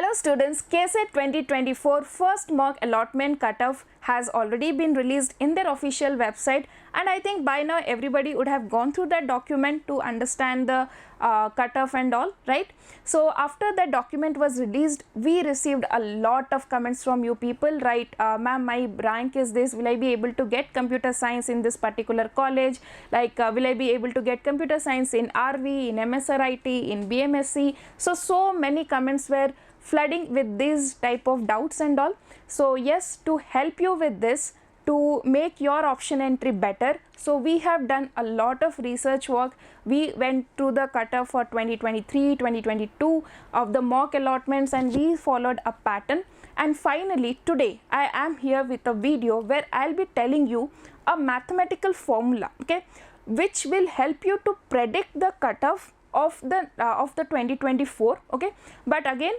Dear students, KCET 2024 first mock allotment cutoff has already been released in their official website, and I think by now everybody would have gone through that document to understand the cutoff and all, right? So after that document was released, we received a lot of comments from you people, right? Ma'am, my rank is this, will I be able to get computer science in this particular college? Like will I be able to get computer science in RV, in MSRIT, in BMSc? So many comments were flooding with these type of doubts and all. So yes, to help you with this, to make your option entry better, so we have done a lot of research work. We went through the cutoff for 2023, 2022 of the mock allotments, and we followed a pattern. And finally today I am here with a video where I'll be telling you a mathematical formula, okay, which will help you to predict the cutoff of the 2024, okay. But again,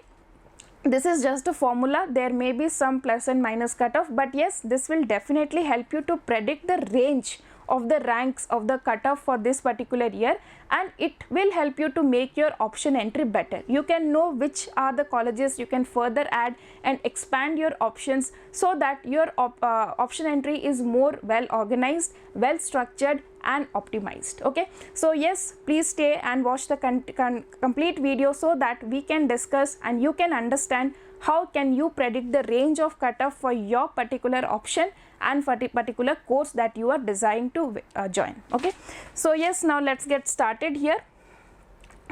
this is just a formula. There may be some plus and minus cutoff, but yes, this will definitely help you to predict the range of the ranks of the cutoff for this particular year, and it will help you to make your option entry better. You can know which are the colleges you can further add and expand your options, so that your option entry is more well organized, well structured and optimized, okay. So yes, please stay and watch the complete video so that we can discuss and you can understand how can you predict the range of cutoff for your particular option and for the particular course that you are designed to join, okay. So yes, now let's get started here.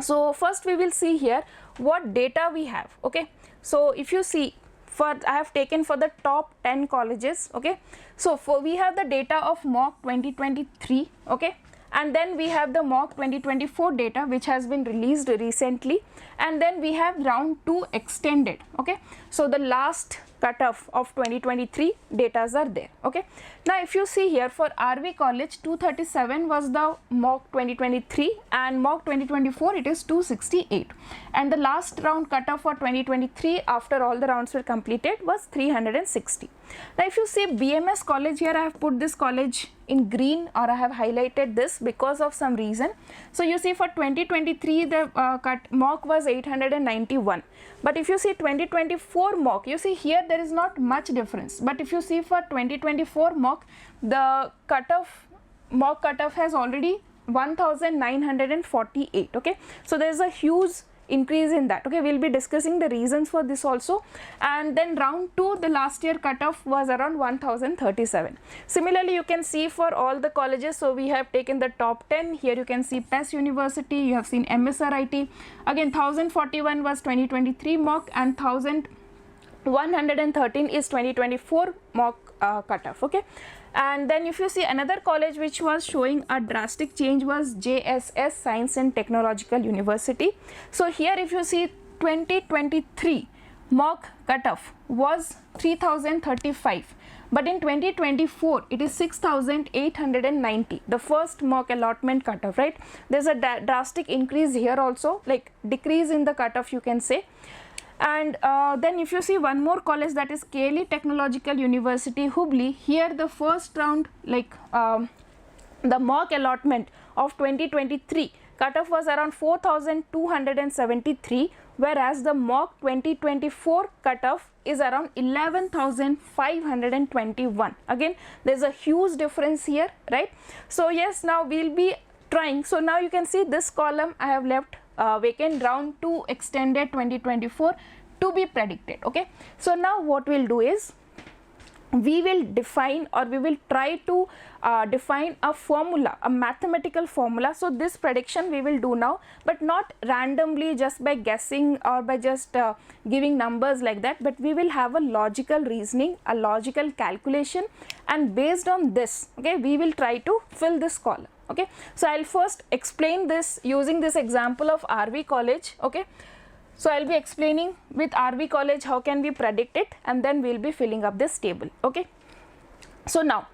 So first we will see here what data we have, okay. So if you see, I have taken for the top 10 colleges, okay. So we have the data of mock 2023, okay, and then we have the mock 2024 data which has been released recently, and then we have round 2 extended, okay. So the last cutoff of 2023 datas are there, okay. Now if you see here, for RV College 237 was the mock 2023 and mock 2024 it is 268, and the last round cutoff for 2023 after all the rounds were completed was 360. Now if you see BMS College, here I have put this college in green, or I have highlighted this because of some reason. So you see for 2023 the mock was 891, but if you see 2024 mock, you see here there is not much difference, but if you see for 2024 mock, the mock cutoff has already 1948, okay. So there is a huge increase in that, okay. We'll be discussing the reasons for this also. And then round 2, the last year cutoff was around 1037. Similarly, you can see for all the colleges, so we have taken the top 10. Here you can see PES University, you have seen MSRIT, again 1041 was 2023 mock, and 1113 is 2024 mock cutoff, okay. And then if you see another college which was showing a drastic change was JSS Science and Technological University. So here if you see 2023 mock cutoff was 3035, but in 2024 it is 6890, the first mock allotment cutoff, right? There's a drastic increase here also, like decrease in the cutoff you can say. And then if you see one more college, that is KCET Technological University Hubli, here the first round, like the mock allotment of 2023 cutoff was around 4273, whereas the mock 2024 cutoff is around 11521. Again, there is a huge difference here, right? So yes, now we'll be trying. So now you can see this column I have left vacant, round 2 extended 2024 to be predicted, okay. So now what we'll do is, we will define, or we will try to define a formula, a mathematical formula. So this prediction we will do now, but not randomly just by guessing or by just giving numbers like that, but we will have a logical reasoning, a logical calculation, and based on this, okay, we will try to fill this column, okay. So I'll first explain this using this example of RV College, okay. So I'll be explaining with RV College how can we predict it, and then we'll be filling up this table, okay. So now,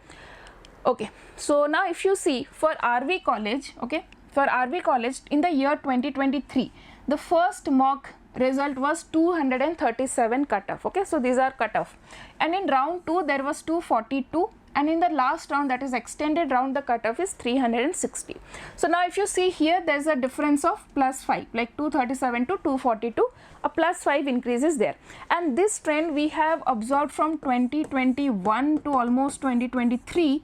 okay, so now if you see for RV College, okay, for RV College in the year 2023, the first mock result was 237 cutoff, okay. So these are cutoff, and in round 2 there was 242, and in the last round, that is extended round, the cutoff is 360. So now if you see here, there is a difference of +5, like 237 to 242, a +5 increase is there, and this trend we have observed from 2021 to almost 2023,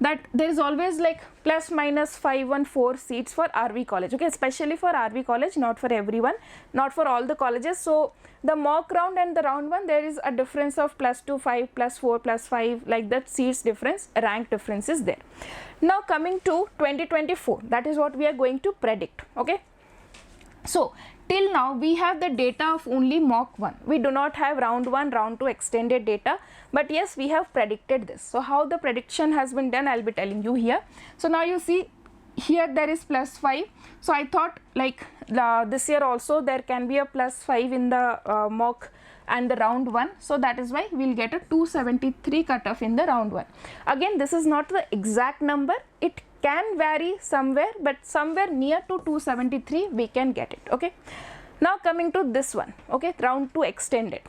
that there is always like ±514 seats for RV college, okay, especially for RV college, not for everyone, not for all the colleges. So the mock round and the round one, there is a difference of +2, 5, +4, +5, like that seats difference, rank difference is there. Now coming to 2024, that is what we are going to predict, okay. So till now we have the data of only mock 1, we do not have round 1, round 2 extended data, but yes, we have predicted this. So how the prediction has been done, I will be telling you here. So now you see here there is +5, so I thought like this year also there can be a +5 in the mock and the round 1, so that is why we will get a 273 cutoff in the round 1. Again, this is not the exact number, it can vary somewhere, but somewhere near to 273 we can get it, okay. Now coming to this one, okay, round 2 extended.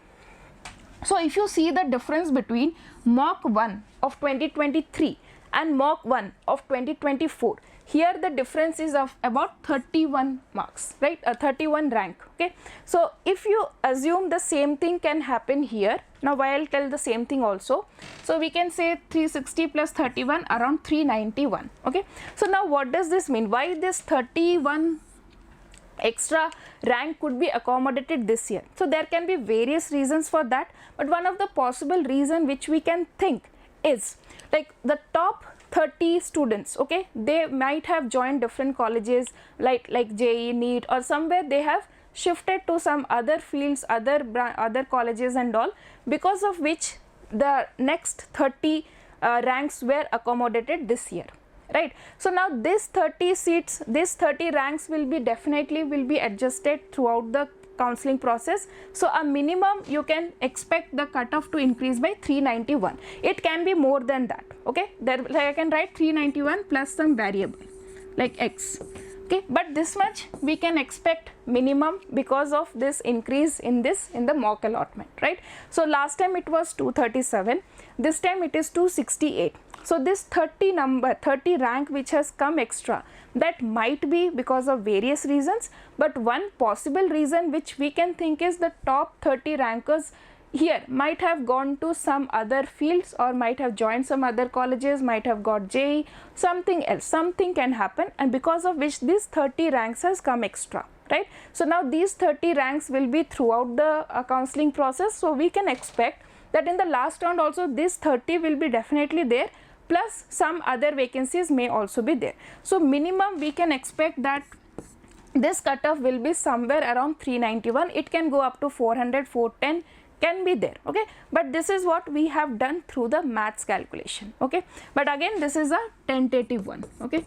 So if you see the difference between mock 1 of 2023 and mock 1 of 2024, here the difference is of about 31 marks, right, 31 rank, okay. So if you assume the same thing can happen here, now I will tell the same thing also. So we can say 360 plus 31, around 391, okay. So now what does this mean? Why this 31 extra rank could be accommodated this year? So there can be various reasons for that, but one of the possible reason which we can think is like the top 30 students, okay, they might have joined different colleges like JEE, NEET, or somewhere they have shifted to some other fields, other colleges and all, because of which the next 30 ranks were accommodated this year, right. So now this 30 seats, this 30 ranks will be definitely will be adjusted throughout the counseling process. So a minimum you can expect the cutoff to increase by 391. It can be more than that, okay. There like I can write 391 plus some variable like x, okay, but this much we can expect minimum because of this increase in the mock allotment, right. So last time it was 237, this time it is 268. So this 30 rank which has come extra, that might be because of various reasons, but one possible reason which we can think is the top 30 rankers here might have gone to some other fields, or might have joined some other colleges, might have got JEE, something else, something can happen, and because of which this 30 ranks has come extra, right. So now these 30 ranks will be throughout the counseling process, so we can expect that in the last round also this 30 will be definitely there, plus some other vacancies may also be there. So minimum we can expect that this cutoff will be somewhere around 391, it can go up to 400, 410 can be there, okay, but this is what we have done through the maths calculation, okay, but again this is a tentative one, okay.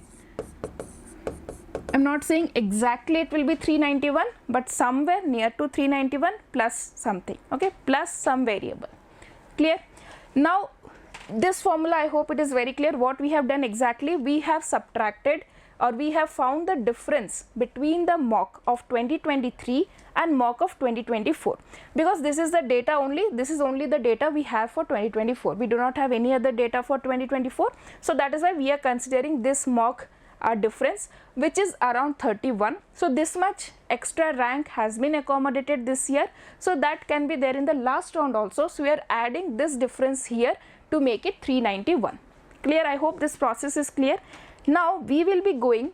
I am not saying exactly it will be 391, but somewhere near to 391 plus something, okay, plus some variable, clear. Now this formula, I hope it is very clear what we have done exactly. We have subtracted, or we have found the difference between the mock of 2023 and mock of 2024, because this is the data only, this is only the data we have for 2024, we do not have any other data for 2024. So that is why we are considering this mock difference, which is around 31. So this much extra rank has been accommodated this year, so that can be there in the last round also. So we are adding this difference here to make it 391. Clear? I hope this process is clear. Now we will be going,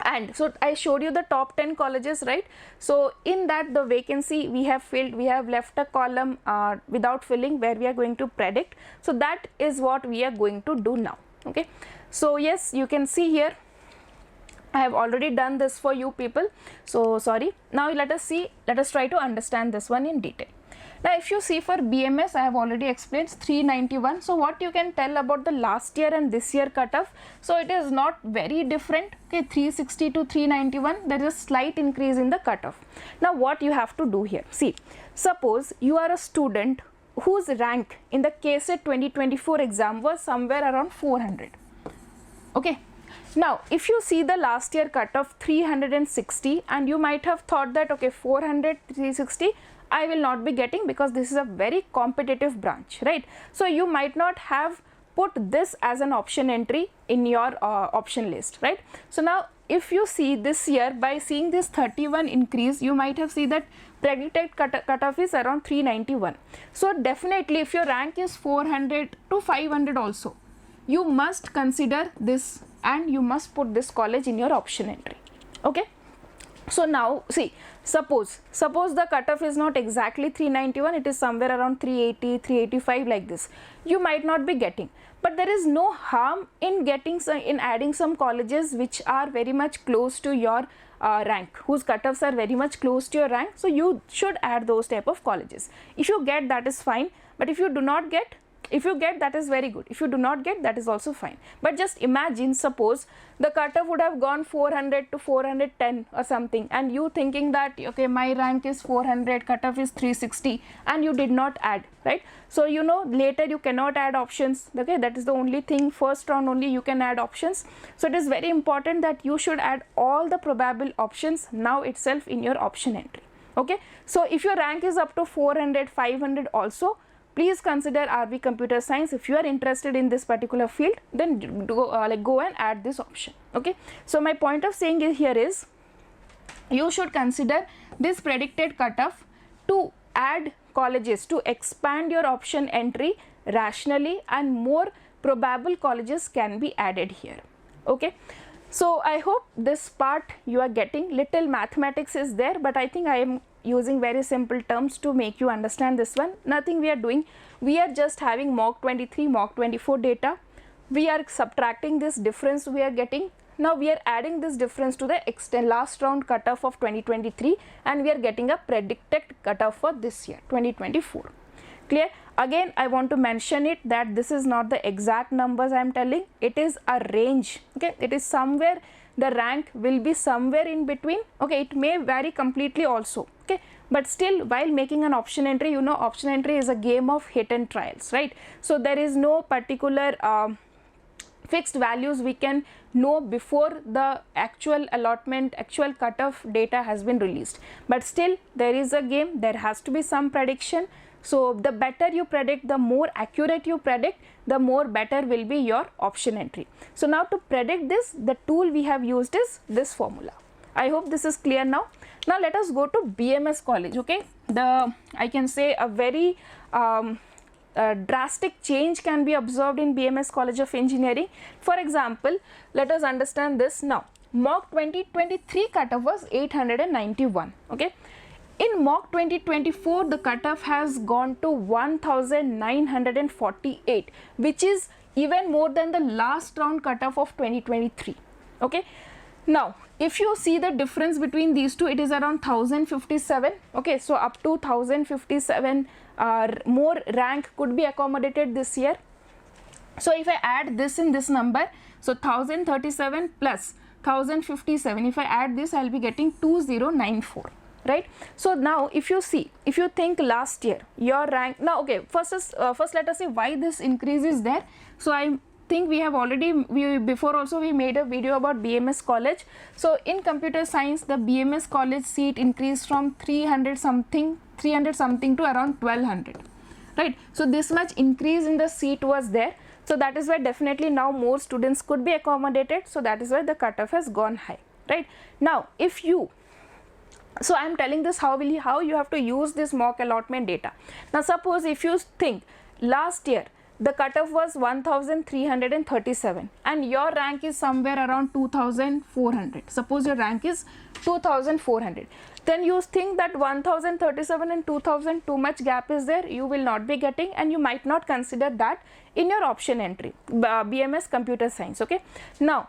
and so I showed you the top 10 colleges, right. So in that the vacancy we have filled, we have left a column without filling where we are going to predict. So that is what we are going to do now, okay. So yes, you can see here I have already done this for you people, so sorry. Now let us try to understand this one in detail. Now if you see for BMS, I have already explained 391. So what you can tell about the last year and this year cutoff? So it is not very different, okay, 360 to 391, there is a slight increase in the cutoff. Now what you have to do here, see, suppose you are a student whose rank in the KCET 2024 exam was somewhere around 400, okay. Now if you see the last year cutoff 360, and you might have thought that okay, 400, 360 I will not be getting because this is a very competitive branch, right. So you might not have put this as an option entry in your option list, right? So now if you see this year, by seeing this 31 increase, you might have seen that predicted cutoff is around 391. So definitely if your rank is 400 to 500 also, you must consider this and you must put this college in your option entry. Okay, so now see, suppose the cutoff is not exactly 391, it is somewhere around 380, 385 like this, you might not be getting, but there is no harm in getting in adding some colleges which are very much close to your rank, whose cutoffs are very much close to your rank. So you should add those type of colleges. If you get, that is fine, but if you do not get, if you get, that is very good. If you do not get, that is also fine. But just imagine, suppose the cutoff would have gone 400 to 410 or something, and you thinking that okay, my rank is 400, cutoff is 360, and you did not add, right? So you know, later you cannot add options. Okay, that is the only thing. First round only you can add options. So it is very important that you should add all the probable options now itself in your option entry. Okay, so if your rank is up to 400, 500 also, please consider RV Computer Science. If you are interested in this particular field, then go and add this option. Okay, so my point of saying here is, you should consider this predicted cutoff to add colleges, to expand your option entry rationally, and more probable colleges can be added here. Okay, so I hope this part you are getting. Little mathematics is there, but I think I am using very simple terms to make you understand this one. Nothing we are doing, we are just having mock 23, mock 24 data, we are subtracting this difference we are getting. Now we are adding this difference to the last round cutoff of 2023, and we are getting a predicted cutoff for this year 2024. Clear? Again, I want to mention it that this is not the exact numbers I am telling, it is a range. Okay, it is somewhere, the rank will be somewhere in between. Okay, it may vary completely also. Okay, but still, while making an option entry, you know, option entry is a game of hit and trials, right? So there is no particular fixed values we can know before the actual allotment, actual cutoff data has been released, but still there is a game, there has to be some prediction. So the better you predict, the more accurate you predict, the more better will be your option entry. So now to predict this, the tool we have used is this formula. I hope this is clear now. Now let us go to BMS College. Okay, I can say a very drastic change can be observed in BMS College of Engineering. For example, let us understand this now. Mock 2023 cutoff was 891. Okay, in mock 2024 the cutoff has gone to 1948, which is even more than the last round cutoff of 2023. Okay, now if you see the difference between these two, it is around 1057. Okay, so up to 1057 more rank could be accommodated this year. So if I add this in this number, so 1037 plus 1057, if I add this, I will be getting 2094. Right? So now if you see, if you think last year your rank, now okay, first let us say why this increase is there. So I think we have already, before also we made a video about BMS College. So in computer science, the BMS College seat increased from 300 something to around 1200, right? So this much increase in the seat was there. So that is why definitely now more students could be accommodated. So that is why the cutoff has gone high, right? Now if you, so I am telling this how you have to use this mock allotment data. Now suppose if you think last year the cutoff was 1337 and your rank is somewhere around 2400. Suppose your rank is 2400. Then you think that 1037 and 2000, too much gap is there, you will not be getting, and you might not consider that in your option entry, BMS Computer Science. Okay, now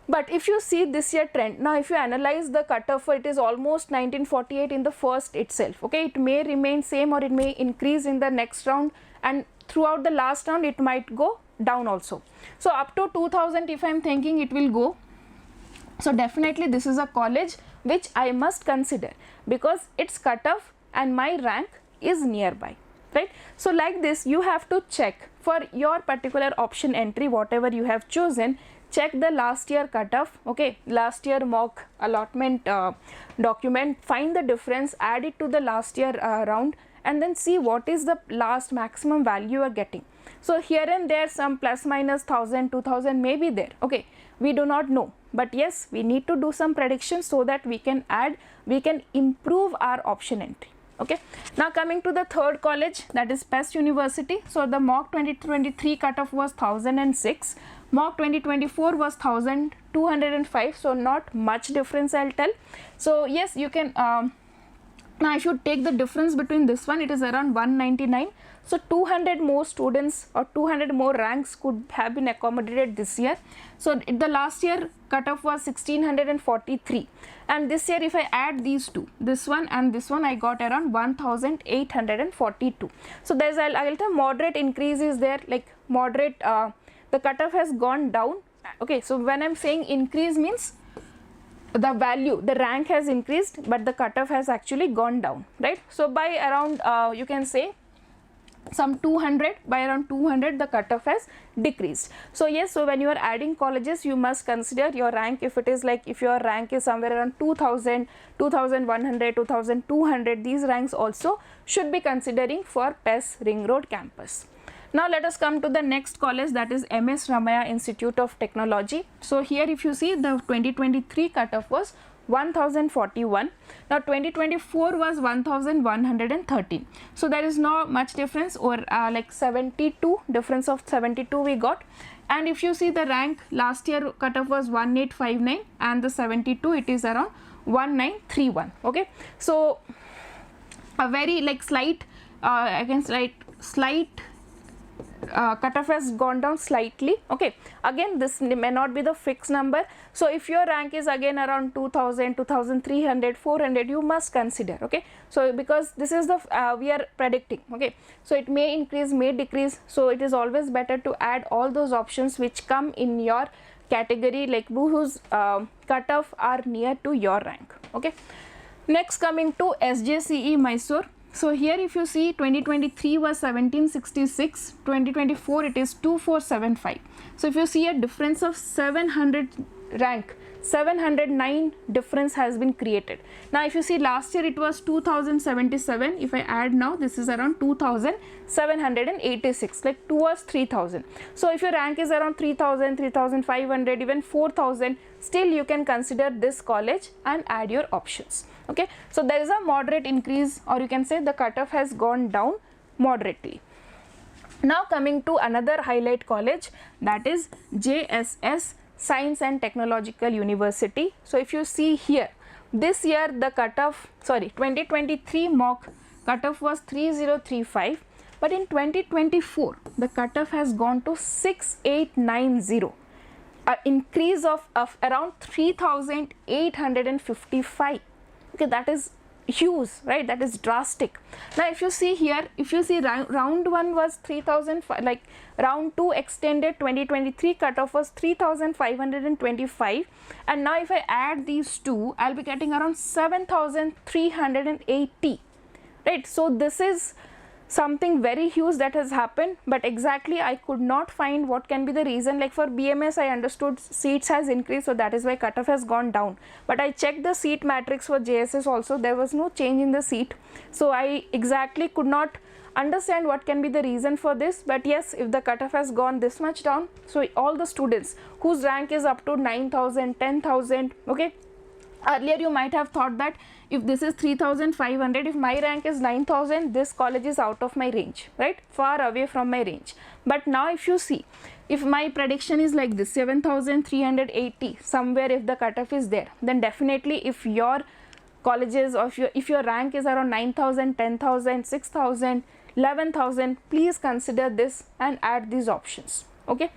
but if you see this year trend, now if you analyze the cutoff, it is almost 1948 in the first itself. Okay, it may remain same or it may increase in the next round, and throughout the last round it might go down also. So up to 2000 if I am thinking it will go. So definitely this is a college which I must consider because its cutoff and my rank is nearby, right? So like this you have to check for your particular option entry, whatever you have chosen, check the last year cutoff, okay, last year mock allotment document, find the difference, add it to the last year round, and then see what is the last maximum value you are getting. So here and there some plus minus 1000 2000 may be there, okay, we do not know, but yes, we need to do some predictions so that we can improve our option entry. Okay, now coming to the third college, that is Pest University. So the mock 2023 cutoff was 1006, mock 2024 was 1205, so not much difference, I'll tell. So yes, you can now if you take the difference between this one, it is around 199. So 200 more students or 200 more ranks could have been accommodated this year. So the last year cutoff was 1643, and this year if I add these two, this one and this one, I got around 1842. So there's a moderate increase is there, like moderate, the cutoff has gone down. Okay, so when I'm saying increase means the value, the rank has increased, but the cutoff has actually gone down, right? So by around you can say some 200, by around 200 the cutoff has decreased. So yes, so when you are adding colleges, you must consider your rank. If it is like, if your rank is somewhere around 2000, 2100, 2200, these ranks also should be considering for PES Ring Road campus. Now let us come to the next college, that is MS Ramaya Institute of Technology. So here if you see, the 2023 cutoff was 1041. Now 2024 was 1113. So there is not much difference, or like 72, difference of 72 we got. And if you see the rank, last year cutoff was 1859, and the 72 it is around 1931. Okay, so a very like slight cutoff has gone down slightly. Okay, again this may not be the fixed number. So if your rank is again around 2000, 2300, 400, you must consider. Okay, so because this is the we are predicting. Okay, so it may increase, may decrease, so it is always better to add all those options which come in your category, like whose cutoff are near to your rank. Okay, next coming to SJCE Mysore. So here if you see, 2023 was 1766, 2024 it is 2475. So if you see a difference of 700 rank, 709 difference has been created. Now if you see, last year it was 2077, if I add now, this is around 2786, like towards 3000. So if your rank is around 3000, 3500, even 4000, still you can consider this college and add your options. Okay, so there is a moderate increase, or you can say the cutoff has gone down moderately. Now coming to another highlight college, that is JSS Science and Technological University. So if you see here, this year the cutoff, 2023 mock cutoff was 3035, but in 2024 the cutoff has gone to 6890, an increase of around 3855. Okay, that is huge, right? That is drastic. Now if you see here, if you see round 1 was 3000, like round 2 extended 2023 cutoff was 3525, and now if I add these two, I'll be getting around 7380, right? So this is something very huge that has happened, but exactly I could not find what can be the reason. Like for BMS I understood seats has increased, so that is why cutoff has gone down, but I checked the seat matrix for JSS also, there was no change in the seat, so I exactly could not understand what can be the reason for this. But yes, if the cutoff has gone this much down, so all the students whose rank is up to 9000, 10,000, okay, earlier you might have thought that if this is 3500, if my rank is 9000, this college is out of my range, right, far away from my range. But now if you see, if my prediction is like this, 7380 somewhere, if the cutoff is there, then definitely if your colleges, or if your rank is around 9000, 10,000, 6000, 11,000, please consider this and add these options. Okay,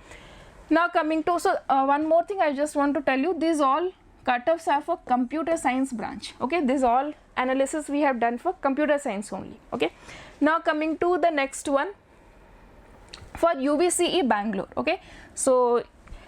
now coming to, so one more thing I just want to tell you, these all cutoffs are for computer science branch. Okay, this all analysis we have done for computer science only. Okay, now coming to the next one for UVCE Bangalore. Okay, so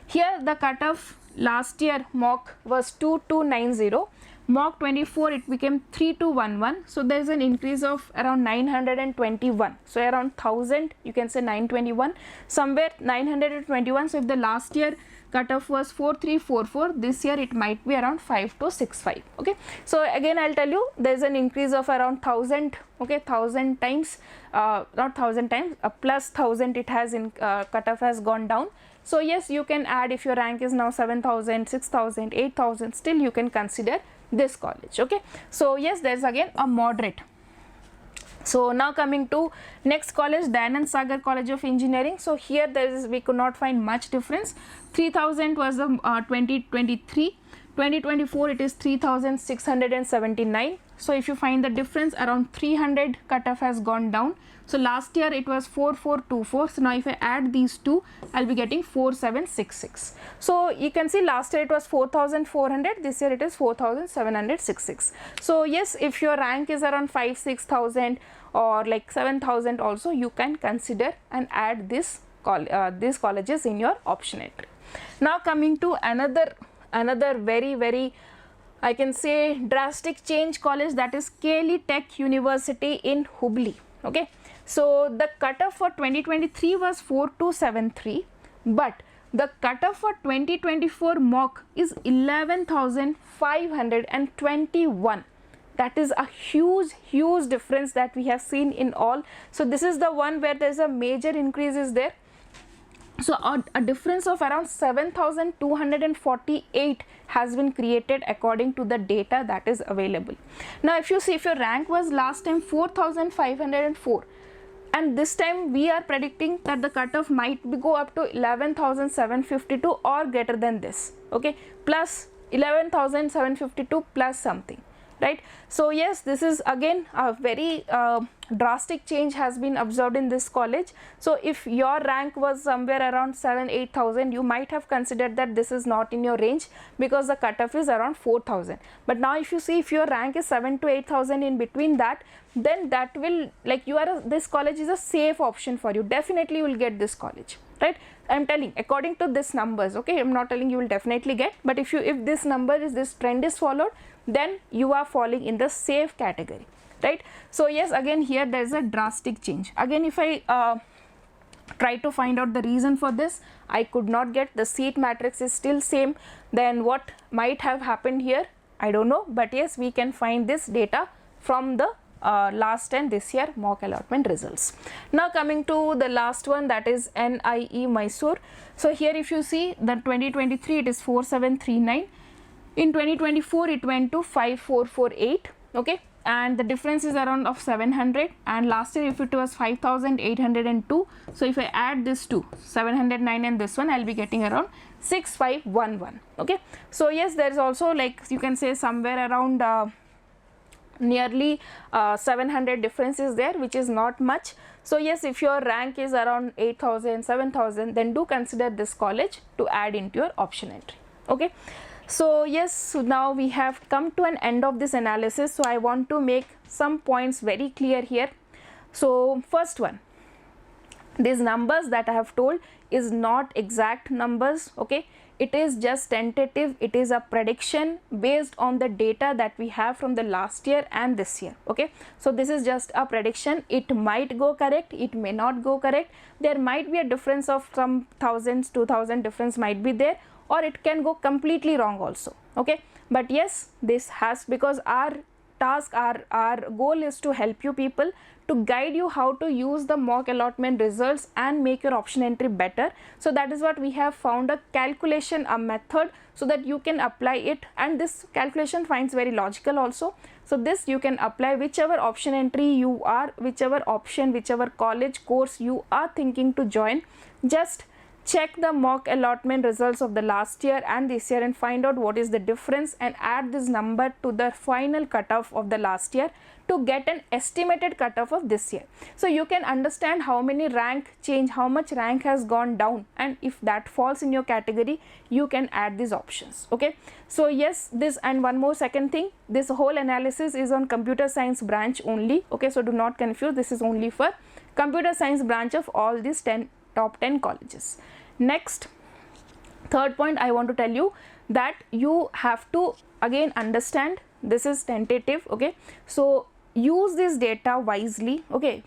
here the cutoff last year mock was 2290, mock 24 it became 3211, so there is an increase of around 921, so around 1000, you can say 921, somewhere 921. So if the last year cutoff was 4344, this year it might be around 5265. Okay, so again I'll tell you, there is an increase of around 1000. Okay, 1000 times, not 1000 times, plus 1000 it has in cutoff has gone down. So yes, you can add, if your rank is now 7000, 6000, 8000, still you can consider this college. Okay, so yes, there is again a moderate. So now coming to next college, Dayanand Sagar College of Engineering. So here there is, we could not find much difference. 3000 was the 2023, 2024 it is 3679. So if you find the difference, around 300 cutoff has gone down. So last year it was 4424, so now if I add these two, I'll be getting 4766. So you can see last year it was 4400, this year it is 4766. So yes, if your rank is around 5-6,000 or like 7,000 also, you can consider and add these colleges in your option entry. Now coming to another very I can say drastic change college, that is KLE Tech University in Hubli. Okay, so the cutoff for 2023 was 4273, but the cutoff for 2024 mock is 11,521. That is a huge difference that we have seen in all. So this is the one where there is a major increase is there. So a difference of around 7,248 has been created according to the data that is available. Now if you see, if your rank was last time 4,504, and this time we are predicting that the cutoff might go up to 11,752 or greater than this. Okay, plus 11,752 plus something, right? So yes, this is again a very drastic change has been observed in this college. So if your rank was somewhere around 7-8,000, you might have considered that this is not in your range because the cutoff is around 4,000. But now if you see, if your rank is 7 to 8,000, in between that, then that will, like, this college is a safe option for you. Definitely you will get this college, right? I'm telling according to this numbers. Okay, I'm not telling you will definitely get, but if this number is, this trend is followed, then you are falling in the safe category, right? So yes, again here there is a drastic change. Again, if I try to find out the reason for this, I could not get. The seat matrix is still same. Then what might have happened here, I don't know, but yes, we can find this data from the last and this year mock allotment results. Now coming to the last one, that is NIE Mysore. So here if you see, the 2023 it is 4739. In 2024 it went to 5448. Okay, and the difference is around of 700, and last year if it was 5,802, so if I add this to 709 and this one, I'll be getting around 6511. Okay, so yes, there is also, like, you can say somewhere around nearly 700 difference is there, which is not much. So yes, if your rank is around 8,000, 7,000, then do consider this college to add into your option entry. Okay, so yes, so now we have come to an end of this analysis. So I want to make some points very clear here. So first one, these numbers that I have told is not exact numbers. Okay, it is just tentative, it is a prediction based on the data that we have from the last year and this year. Okay, so this is just a prediction. It might go correct, it may not go correct. There might be a difference of some thousands, 2,000 difference might be there, or it can go completely wrong also. Okay, but yes, this has, because our task, our goal is to help you people, to guide you how to use the mock allotment results and make your option entry better. So that is what we have found a calculation, a method, so that you can apply it, and this calculation finds very logical also. So this you can apply whichever option entry you are, whichever option, whichever college course you are thinking to join. Just check the mock allotment results of the last year and this year and find out what is the difference, and add this number to the final cutoff of the last year to get an estimated cutoff of this year. So you can understand how many rank change, how much rank has gone down, and if that falls in your category, you can add these options. Okay, so yes, this, and one more second thing, this whole analysis is on computer science branch only. Okay, so do not confuse, this is only for computer science branch of all these top 10 colleges. Next, third point I want to tell you, that you have to again understand this is tentative, okay. So use this data wisely, okay.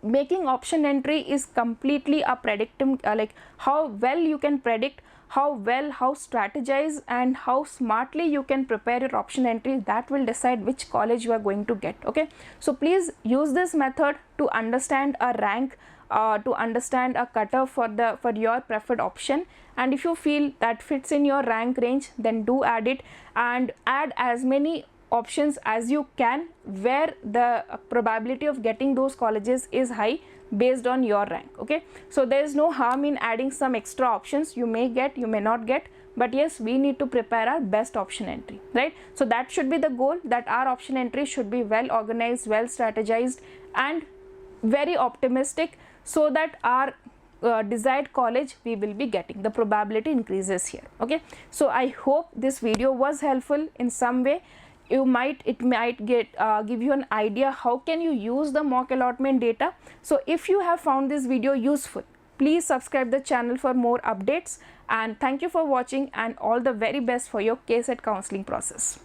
Making option entry is completely a predictive, like how well you can predict, how strategize and how smartly you can prepare your option entry, that will decide which college you are going to get, okay. So please use this method to understand a rank, to understand a cutoff for your preferred option, and if you feel that fits in your rank range, then do add it, and add as many options as you can where the probability of getting those colleges is high based on your rank, okay. So there is no harm in adding some extra options. You may get, you may not get, but yes, we need to prepare our best option entry, right. So that should be the goal, that our option entry should be well organized, well strategized and very optimistic, so that our desired college we will be getting, the probability increases here, okay. So I hope this video was helpful in some way. It might give you an idea how can you use the mock allotment data. So if you have found this video useful, please subscribe the channel for more updates, and thank you for watching, and all the very best for your KCET counseling process.